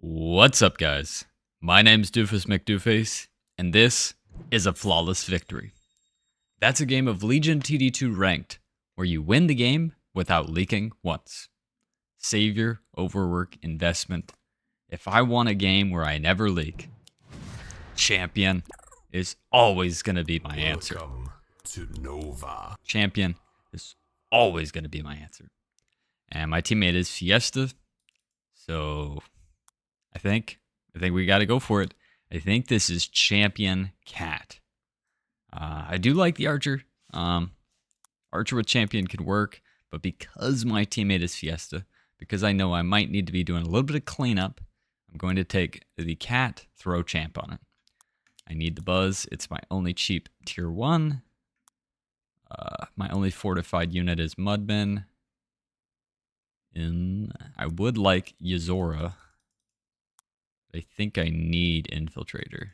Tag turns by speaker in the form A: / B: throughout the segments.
A: What's up, guys? My name's Doofus Mcdooface, and this is a flawless victory. That's a game of Legion TD2 ranked, where you win the game without leaking once. Savior, overwork, investment. If I want a game where I never leak, champion is always going to be my answer.
B: Welcome to Nova.
A: Champion is always going to be my answer. And my teammate is Fiesta, so I think we got to go for it. I think this is Champion Cat. I do like the Archer. Archer with Champion could work, but because my teammate is Fiesta, because I know I might need to be doing a little bit of cleanup, I'm going to take the Cat, throw Champ on it. I need the Buzz. It's my only cheap tier 1. My only fortified unit is Mudman. I would like Yuzora. I think I need Infiltrator.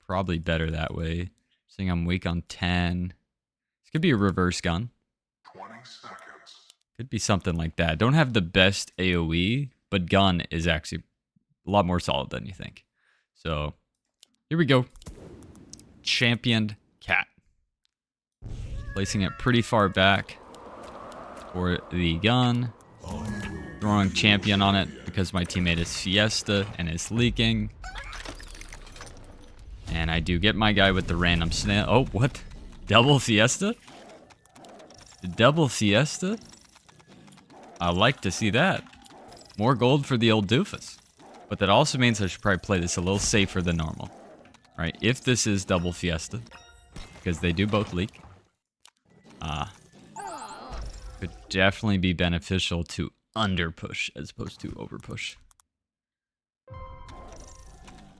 A: Probably better that way. Seeing I'm weak on 10. This could be a reverse gun.
B: 20 seconds.
A: Could be something like that. Don't have the best AoE, but gun is actually a lot more solid than you think. So, here we go. Championed Cat. Placing it pretty far back for the gun. Throwing Champion on it because my teammate is Fiesta and is leaking. And I do get my guy with the random snail. Oh, what? Double Fiesta? Double Fiesta? I like to see that. More gold for the old Doofus. But that also means I should probably play this a little safer than normal. Alright, if this is double Fiesta, because they do both leak, could definitely be beneficial to under push as opposed to over push.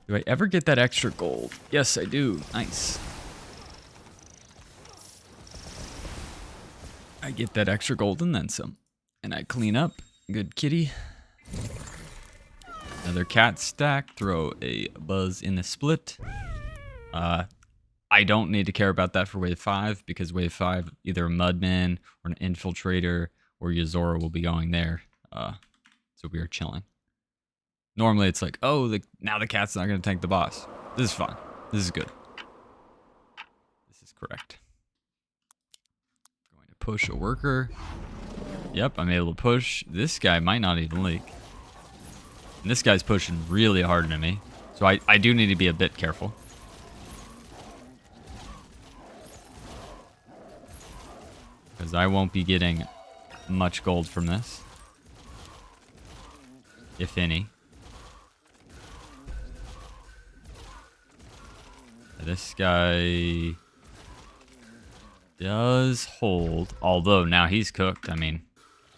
A: Do I ever get that extra gold? Yes, I do. Nice. I get that extra gold and then some. And I clean up. Good kitty. Another cat stack. Throw a Buzz in the split. I don't need to care about that for wave 5 because wave 5, either a Mudman or an Infiltrator or Yuzora will be going there. So we are chilling. Normally it's like, oh, now the cat's not going to tank the boss. This is fine. This is good. This is correct. Going to push a worker. Yep, I'm able to push. This guy might not even leak. And this guy's pushing really hard into me. So I do need to be a bit careful. Because I won't be getting much gold from this. If any. This guy does hold. Although now he's cooked. I mean,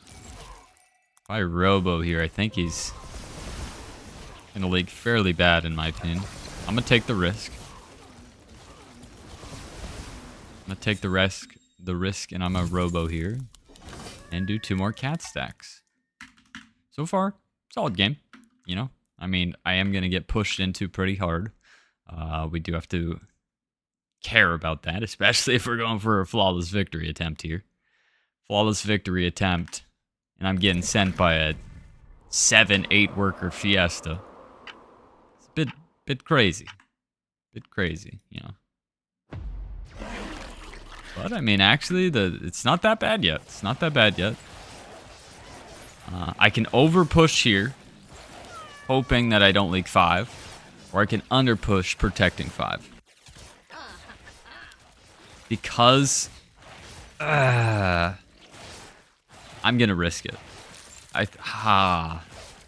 A: if I robo here, I think he's going to leak fairly bad in my opinion. I'm going to take the risk. I'm going to take the risk and I'm a robo here and do 2 more cat stacks. So far, solid game, you know. I mean, I am going to get pushed into pretty hard. We do have to care about that, especially if we're going for a flawless victory attempt here. Flawless victory attempt, and I'm getting sent by a 7-8 worker Fiesta. It's a bit crazy. Bit crazy, you know. But I mean, actually, it's not that bad yet. It's not that bad yet. I can over push here, hoping that I don't leak 5, or I can under push, protecting 5. Because I'm gonna risk it.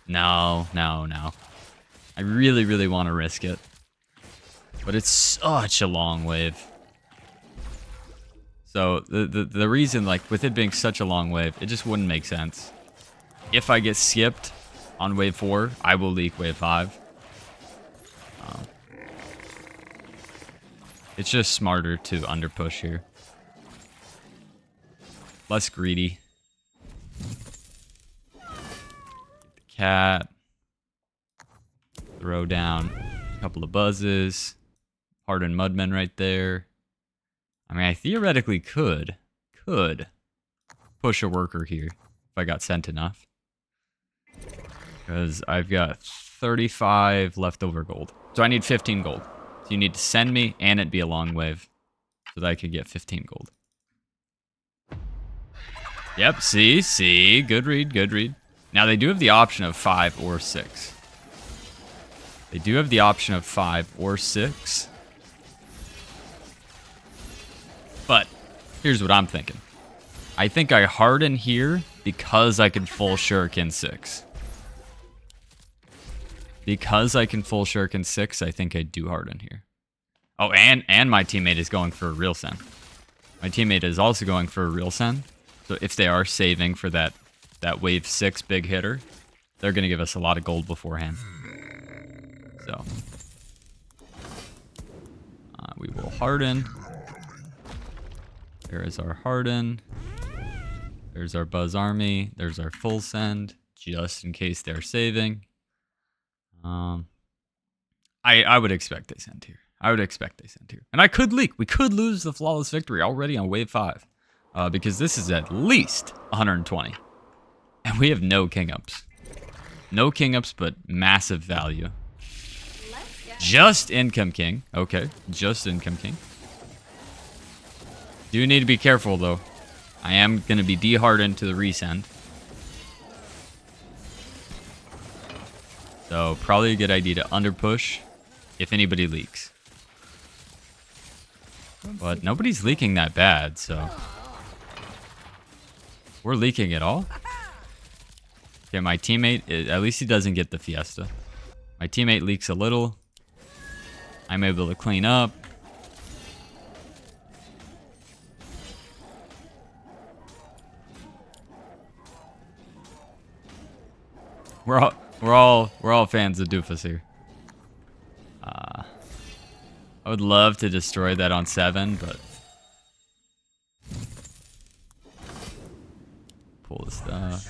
A: No. I really want to risk it, but it's such a long wave. So the reason, like, with it being such a long wave, it just wouldn't make sense. If I get skipped on wave 4, I will leak wave 5. It's just smarter to underpush here. Less greedy. Get the cat. Throw down a couple of buzzes. Hardened Mudmen right there. I mean, I theoretically could push a worker here if I got sent enough. Because I've got 35 leftover gold. So I need 15 gold. So you need to send me and it be a long wave so that I could get 15 gold. Yep, see. Good read. Now they do have the option of 5 or 6. They do have the option of 5 or 6. But here's what I'm thinking. I think I harden here because I can full shuriken 6. Because I can full shuriken 6, I think I do harden here. Oh, and my teammate is going for a real send. My teammate is also going for a real send. So if they are saving for that wave 6 big hitter, they're going to give us a lot of gold beforehand. So we will harden. There is our harden. There's our Buzz Army. There's our full send, just in case they're saving. I would expect they send here. And I could leak. We could lose the flawless victory already on wave 5. Because this is at least 120. And we have no king ups. No king ups, but massive value. Just income king. Okay, just income king. Do need to be careful though. I am going to be dehardened to the resend. So probably a good idea to underpush if anybody leaks. But nobody's leaking that bad, so... We're leaking it all? Okay, my teammate, at least he doesn't get the fiesta. My teammate leaks a little. I'm able to clean up. We're all fans of Doofus here. I would love to destroy that on 7, but pull this stuff.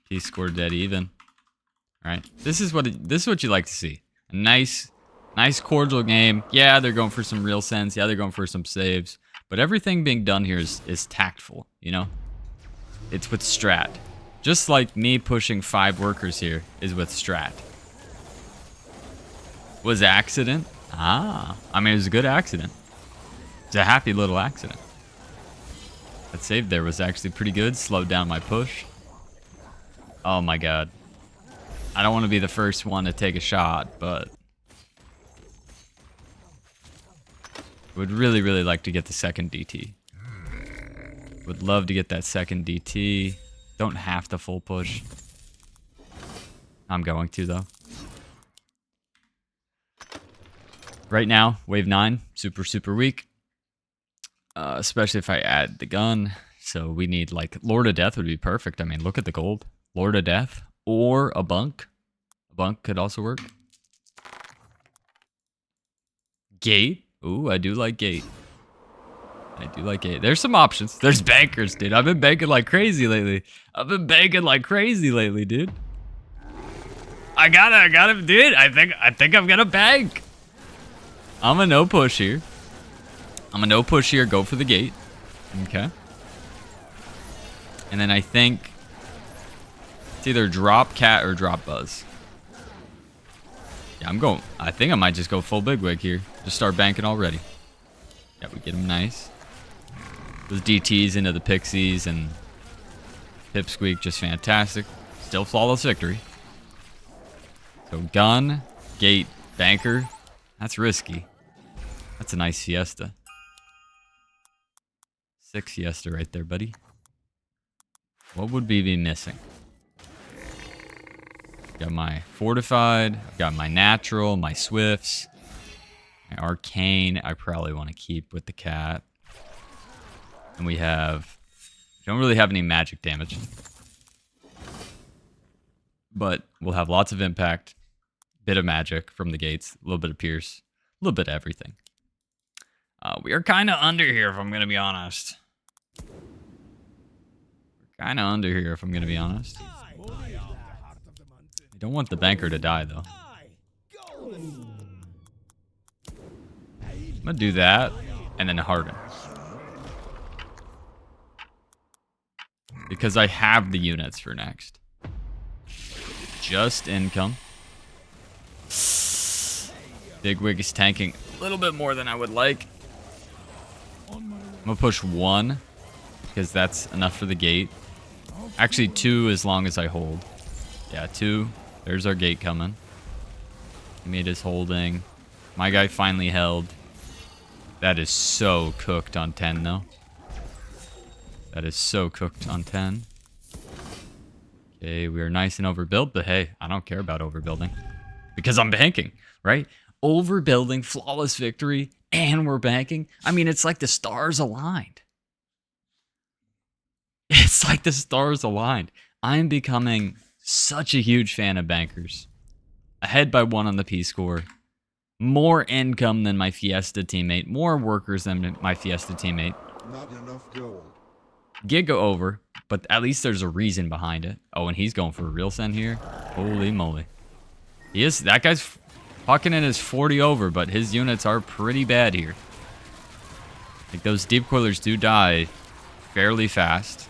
A: He scored dead even. All right, this is what you like to see. A nice cordial game. Yeah, they're going for some real sends. Yeah, they're going for some saves. But everything being done here is tactful. You know, it's with strat. Just like me pushing 5 workers here is with strat. Was accident? I mean, it was a good accident. It's a happy little accident. That save there was actually pretty good. Slowed down my push. Oh my god. I don't want to be the first one to take a shot, but... would really like to get the second DT. Would love to get that second DT. Don't have to full push. I'm going to, though. Right now, wave 9, super weak. Especially if I add the gun. So we need, like, Lord of Death would be perfect. I mean, look at the gold. Lord of Death. Or a bunk. A bunk could also work. Gate. Ooh, I do like gate. There's some options. There's bankers, dude. I've been banking like crazy lately. Dude. I got him, dude. I think I'm gonna bank. I'm a no push here. Go for the gate. Okay. And then I think it's either drop cat or drop buzz. Yeah, I think I might just go full bigwig here. Just start banking already. Yeah, we get him nice. Those DTs into the pixies and pipsqueak, just fantastic. Still flawless victory. So gun, gate, banker. That's risky. That's a nice siesta. 6 siesta right there, buddy. What would we be missing? Got my fortified, I've got my natural, my swifts, my arcane. I probably want to keep with the cat. And we don't really have any magic damage. But we'll have lots of impact, bit of magic from the gates, a little bit of pierce, a little bit of everything. We are kind of under here, if I'm going to be honest. I don't want the banker to die, though. I'm gonna do that, and then harden. Because I have the units for next. Just income. Bigwig is tanking a little bit more than I would like. I'm gonna push 1, because that's enough for the gate. Actually, 2 as long as I hold. Yeah, 2. There's our gate coming. Made is holding. My guy finally held. That is so cooked on 10, though. That is so cooked on 10. Okay, we are nice and overbuilt, but hey, I don't care about overbuilding. Because I'm banking, right? Overbuilding, flawless victory, and we're banking. I mean, it's like the stars aligned. It's like the stars aligned. I'm becoming such a huge fan of bankers. Ahead by 1 on the P-score. More income than my Fiesta teammate. More workers than my Fiesta teammate.
B: Not enough gold.
A: Gig go over, but at least there's a reason behind it. Oh, and he's going for a real send here. Holy moly. He is. That guy's fucking in his 40 over, but his units are pretty bad here. Like, those deep coilers do die fairly fast.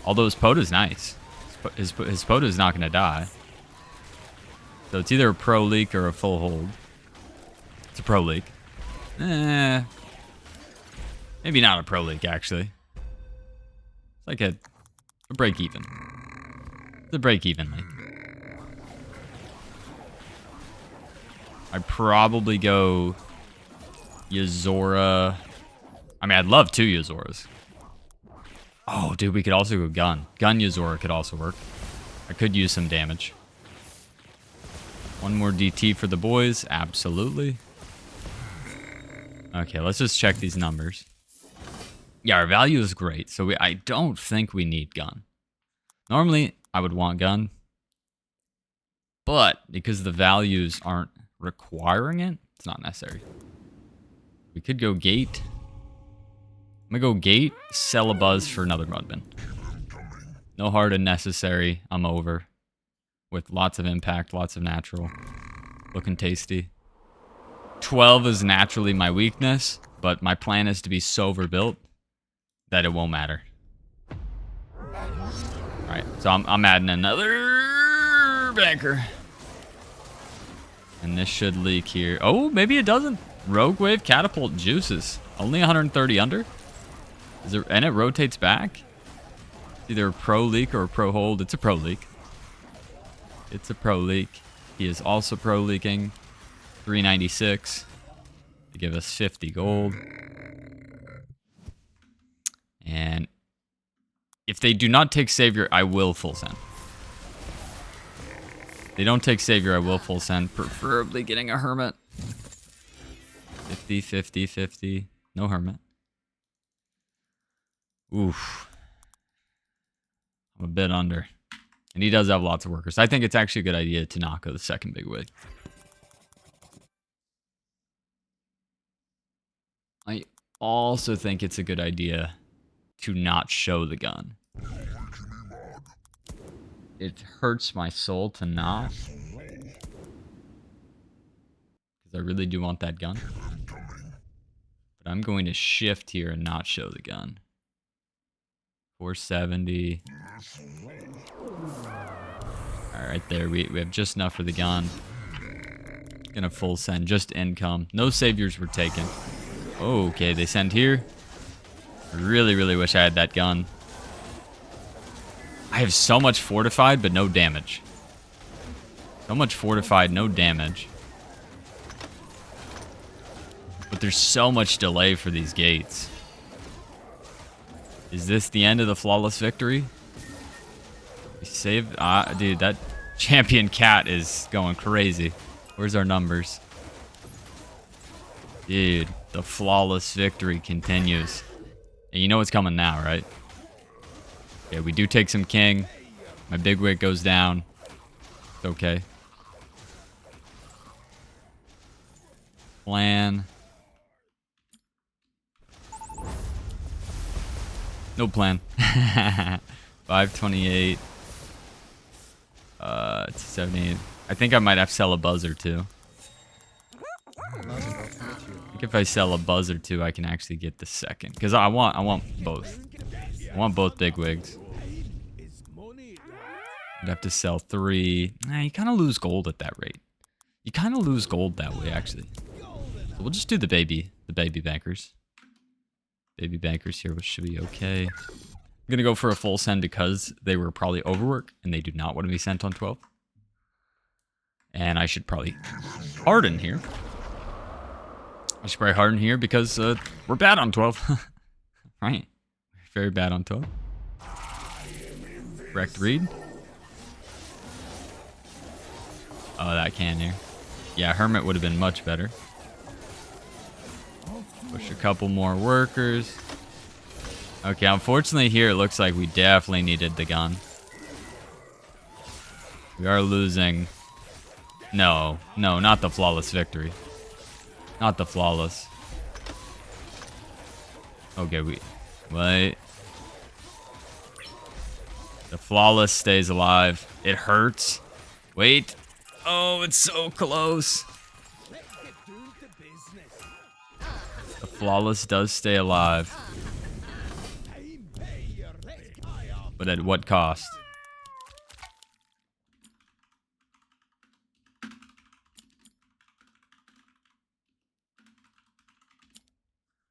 A: Although his Pota's nice. His Pota's not going to die. So it's either a pro leak or a full hold. It's a pro leak. Maybe not a pro leak, actually. It's like a break even. It's a break even leak. I'd probably go Yozora. I mean, I'd love 2 Yozoras. Oh, dude, we could also go gun. Gun Yozora could also work. I could use some damage. 1 more DT for the boys. Absolutely. Okay, let's just check these numbers. Yeah, our value is great, so I don't think we need gun. Normally, I would want gun. But because the values aren't requiring it, it's not necessary. We could go gate. I'm gonna go gate, sell a buzz for another mudbin. No harden necessary. I'm over. With lots of impact, lots of natural. Looking tasty. 12 is naturally my weakness, but my plan is to be so overbuilt that it won't matter. Alright, so I'm adding another banker. And this should leak here. Oh, maybe it doesn't. Rogue Wave Catapult juices. Only 130 under. And it rotates back. It's either a pro leak or a pro hold. It's a pro leak. It's a pro leak. He is also pro leaking. 396 to give us 50 gold. And if they do not take Savior, I will full send. If they don't take Savior, I will full send. Preferably getting a Hermit. 50, 50, 50. No Hermit. Oof. I'm a bit under. And he does have lots of workers. I think it's actually a good idea to knock out the second big wig. I also think it's a good idea to not show the gun. It hurts my soul to not. Because I really do want that gun. But I'm going to shift here and not show the gun. 470. Alright, there. We have just enough for the gun. Gonna full send. Just income. No saviors were taken. Okay, they send here. I really, really wish I had that gun. I have so much fortified, but no damage. So much fortified, no damage. But there's so much delay for these gates. Is this the end of the flawless victory? We saved... dude, that champion cat is going crazy. Where's our numbers? Dude, the flawless victory continues. And you know what's coming now, right? Okay, we do take some king. My big wig goes down. It's okay. Plan. No plan. 528. 78. I think I might have to sell a buzz or two. I think if I sell a buzz or two, I can actually get the second. Because I want both. I want both big wigs. I'd have to sell 3. Nah, you kind of lose gold at that rate. You kind of lose gold that way, actually. So we'll just do the baby bankers. Baby bankers here, which should be okay. I'm going to go for a full send because they were probably overwork and they do not want to be sent on 12. And I should probably harden here. I should probably harden here because we're bad on 12. Right. Very bad on 12. Correct read. Oh, that can here. Yeah, Hermit would have been much better. Push a couple more workers. Okay, unfortunately here it looks like we definitely needed the gun. We are losing. No, not the flawless victory. Not the flawless. Okay, wait. The flawless stays alive. It hurts. Wait. Oh, it's so close. The flawless does stay alive. But at what cost?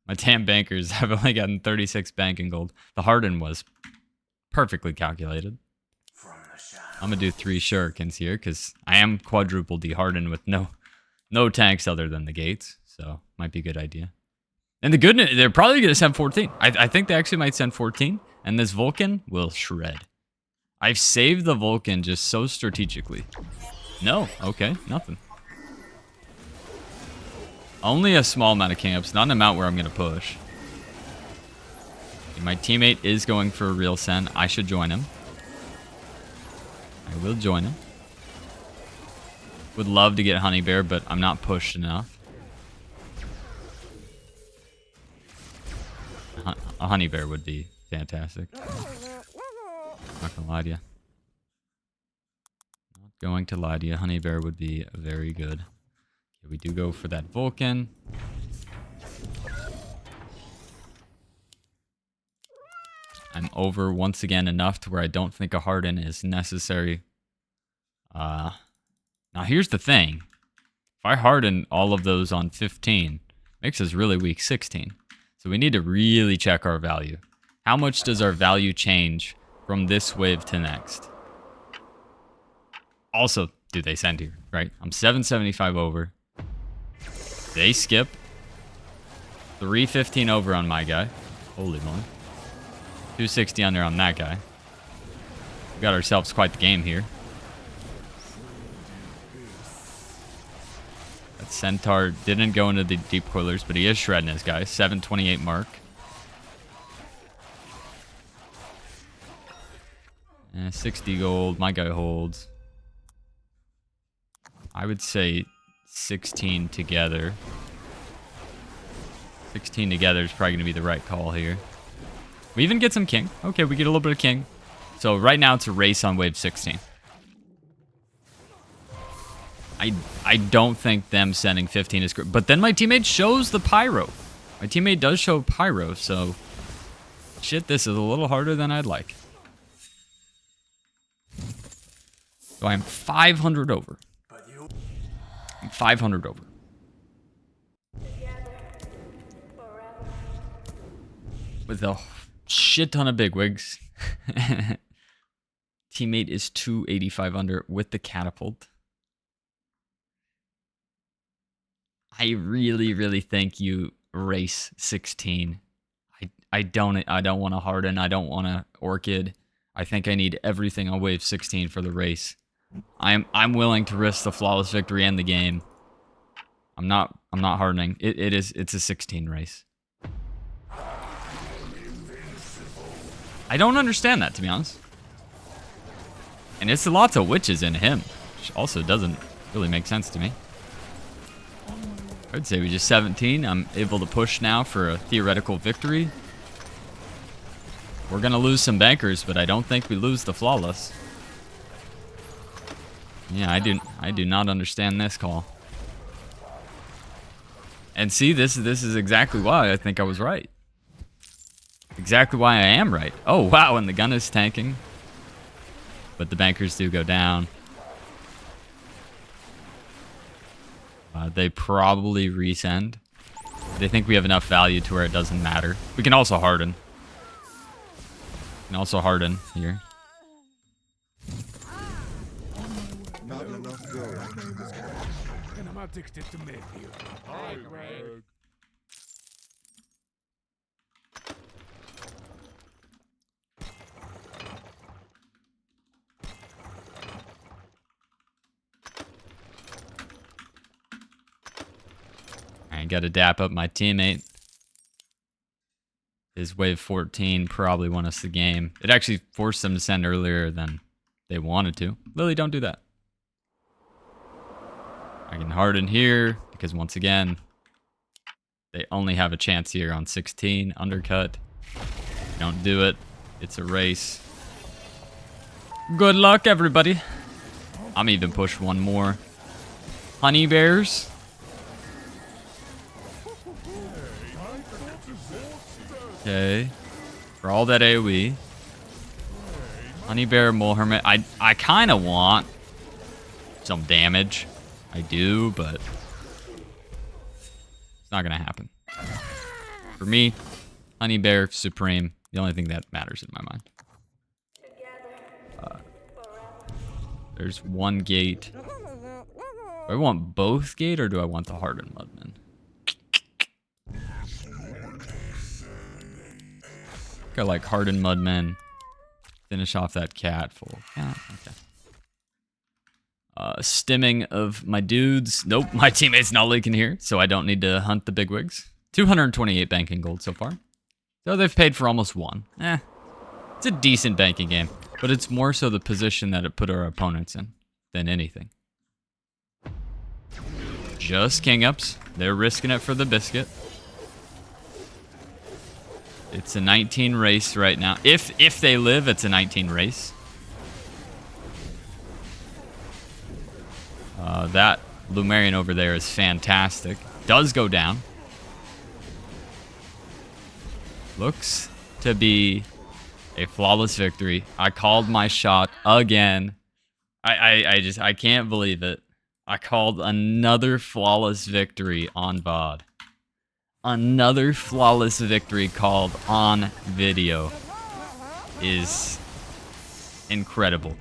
A: My damn bankers have only gotten 36 banking gold. The harden was perfectly calculated. I'm gonna do 3 shurikens here because I am quadruple de-hardened with no tanks other than the gates, so might be a good idea. And the good news, they're probably gonna send 14. I think they actually might send 14, and this Vulcan will shred. I've saved the Vulcan just so strategically. No, okay, nothing. Only a small amount of camps, not an amount where I'm gonna push. Okay, my teammate is going for a real send. I should join him. I will join him. Would love to get Honey Bear, but I'm not pushed enough. A Honey Bear would be fantastic. Not gonna lie to you. Not going to lie to you. Honey Bear would be very good. Okay, we do go for that Vulcan. I'm over once again enough to where I don't think a harden is necessary. Now here's the thing. If I harden all of those on 15, makes us really weak 16. So we need to really check our value. How much does our value change from this wave to next? Also, do they send here, right? I'm 775 over. They skip. 315 over on my guy. Holy moly. 260 under on that guy. We got ourselves quite the game here. That Centaur didn't go into the deep coilers, but he is shredding his guy. 728 mark. 60 gold. My guy holds. I would say 16 together. 16 together is probably going to be the right call here. We even get some king. Okay, we get a little bit of king. So right now it's a race on wave 16. I don't think them sending 15 is good. But then my teammate shows the pyro. My teammate does show pyro, so shit, this is a little harder than I'd like. So I'm 500 over. I'm 500 over. With a shit ton of bigwigs. Teammate is 285 under with the catapult. I really think you race 16. I don't want to harden. I don't want to orchid. I think I need everything on wave 16 for the race. I'm willing to risk the flawless victory and the game. I'm not hardening. It's a 16 race. I don't understand that, to be honest. And it's lots of witches in him, which also doesn't really make sense to me. I would say we just 17. I'm able to push now for a theoretical victory. We're going to lose some bankers, but I don't think we lose the flawless. Yeah, I do not understand this call. And see, this is exactly why I think I was right. Exactly why I am right. Oh, wow, and the gun is tanking. But the bankers do go down. They probably resend. They think we have enough value to where it doesn't matter. We can also harden. We can also harden here.
C: Not enough gold.
D: And I'm addicted to men here. Hi, Greg.
A: I gotta dap up my teammate. His wave 14 probably won us the game. It actually forced them to send earlier than they wanted to. Lily, don't do that. I can harden here because once again, they only have a chance here on 16. Undercut. Don't do it. It's a race. Good luck, everybody. I'm even push one more. Honey bears. Okay. For all that AoE. Honey bear, mole hermit. I kind of want some damage. I do, but it's not going to happen. For me, honey bear, supreme. The only thing that matters in my mind. There's one gate. Do I want both gate or do I want the hardened mudman? Got like hardened mudmen. Finish off that cat full. Yeah, okay. Stimming of my dudes. Nope, my teammate's not leaking here, so I don't need to hunt the bigwigs. 228 banking gold so far. So they've paid for almost one. It's a decent banking game, but it's more so the position that it put our opponents in than anything. Just king ups. They're risking it for the biscuit. It's a 19 race right now. If they live, it's a 19 race. That Lumerian over there is fantastic. Does go down. Looks to be a flawless victory. I called my shot again. I can't believe it. I called another flawless victory on VOD. Another flawless victory called on video is incredible.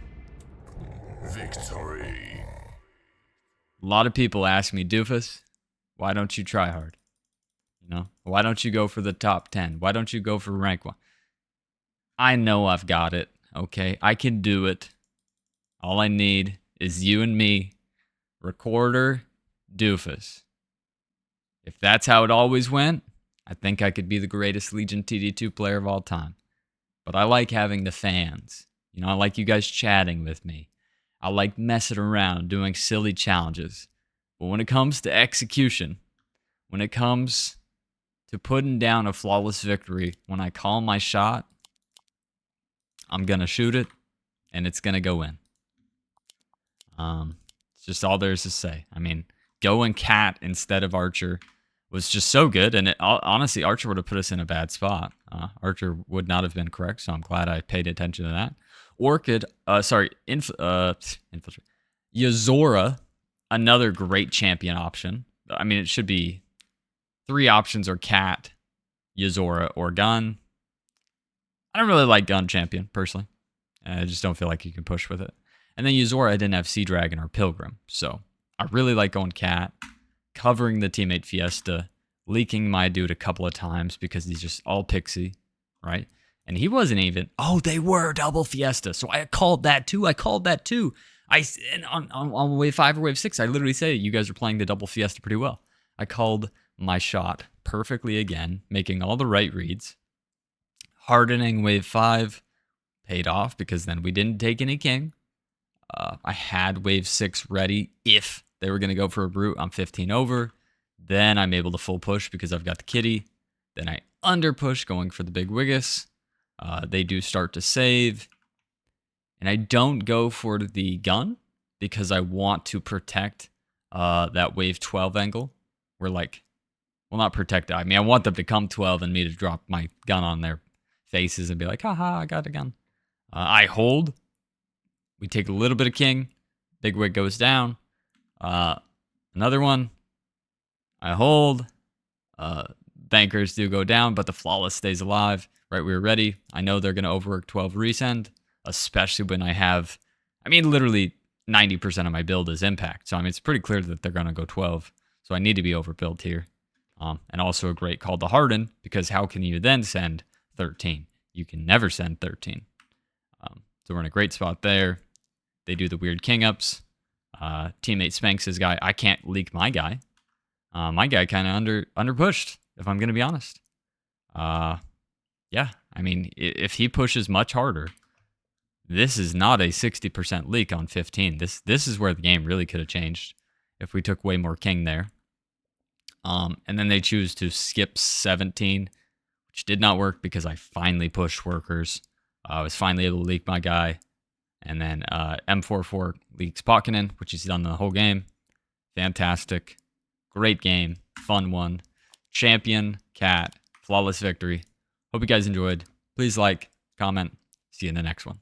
B: Victory.
A: A lot of people ask me, Doofus, why don't you try hard? You know, why don't you go for the top 10? Why don't you go for rank 1? I know I've got it, okay? I can do it. All I need is you and me, recorder, Doofus. If that's how it always went, I think I could be the greatest Legion TD2 player of all time. But I like having the fans. You know, I like you guys chatting with me. I like messing around, doing silly challenges. But when it comes to execution, when it comes to putting down a flawless victory, when I call my shot, I'm going to shoot it, and it's going to go in. It's just all there is to say. I mean, going cat instead of archer was just so good, and honestly, archer would have put us in a bad spot. Archer would not have been correct, so I'm glad I paid attention to that. Orchid, Infiltrate. Yozora, another great champion option. I mean, it should be 3 options or cat, Yozora, or gun. I don't really like gun champion, personally. I just don't feel like you can push with it. And then Yozora, I didn't have Sea Dragon or Pilgrim, so I really like going cat, covering the teammate Fiesta, leaking my dude a couple of times because he's just all pixie, right? And he wasn't even. Oh, they were double Fiesta. So I called that too. And on wave 5 or wave 6, I literally say you guys are playing the double Fiesta pretty well. I called my shot perfectly again, making all the right reads. Hardening wave 5 paid off because then we didn't take any king. I had wave 6 ready if they were going to go for a brute. I'm 15 over. Then I'm able to full push because I've got the kitty. Then I under push going for the big Wiggus. They do start to save. And I don't go for the gun because I want to protect that wave 12 angle. We're like, well, not protect. I mean, I want them to come 12 and me to drop my gun on their faces and be like, haha, I got a gun. I hold. We take a little bit of king. Big wig goes down. Another one. I hold. Bankers do go down, but the flawless stays alive. Right, we were ready. I know they're going to overwork 12 resend, especially when I have, I mean, literally 90% of my build is impact. So, I mean, it's pretty clear that they're going to go 12. So, I need to be overbuilt here. And also a great call to harden, because how can you then send 13? You can never send 13. So, we're in a great spot there. They do the weird king ups. Teammate spanks his guy. I can't leak my guy. My guy kind of under pushed, if I'm going to be honest. Yeah, I mean, if he pushes much harder, this is not a 60% leak on 15. This is where the game really could have changed if we took way more king there. And then they choose to skip 17, which did not work because I finally pushed workers. I was finally able to leak my guy. And then M44 leaks Pokkinen, which he's done the whole game. Fantastic. Great game. Fun one. Champion, cat, flawless victory. Hope you guys enjoyed. Please like, comment. See you in the next one.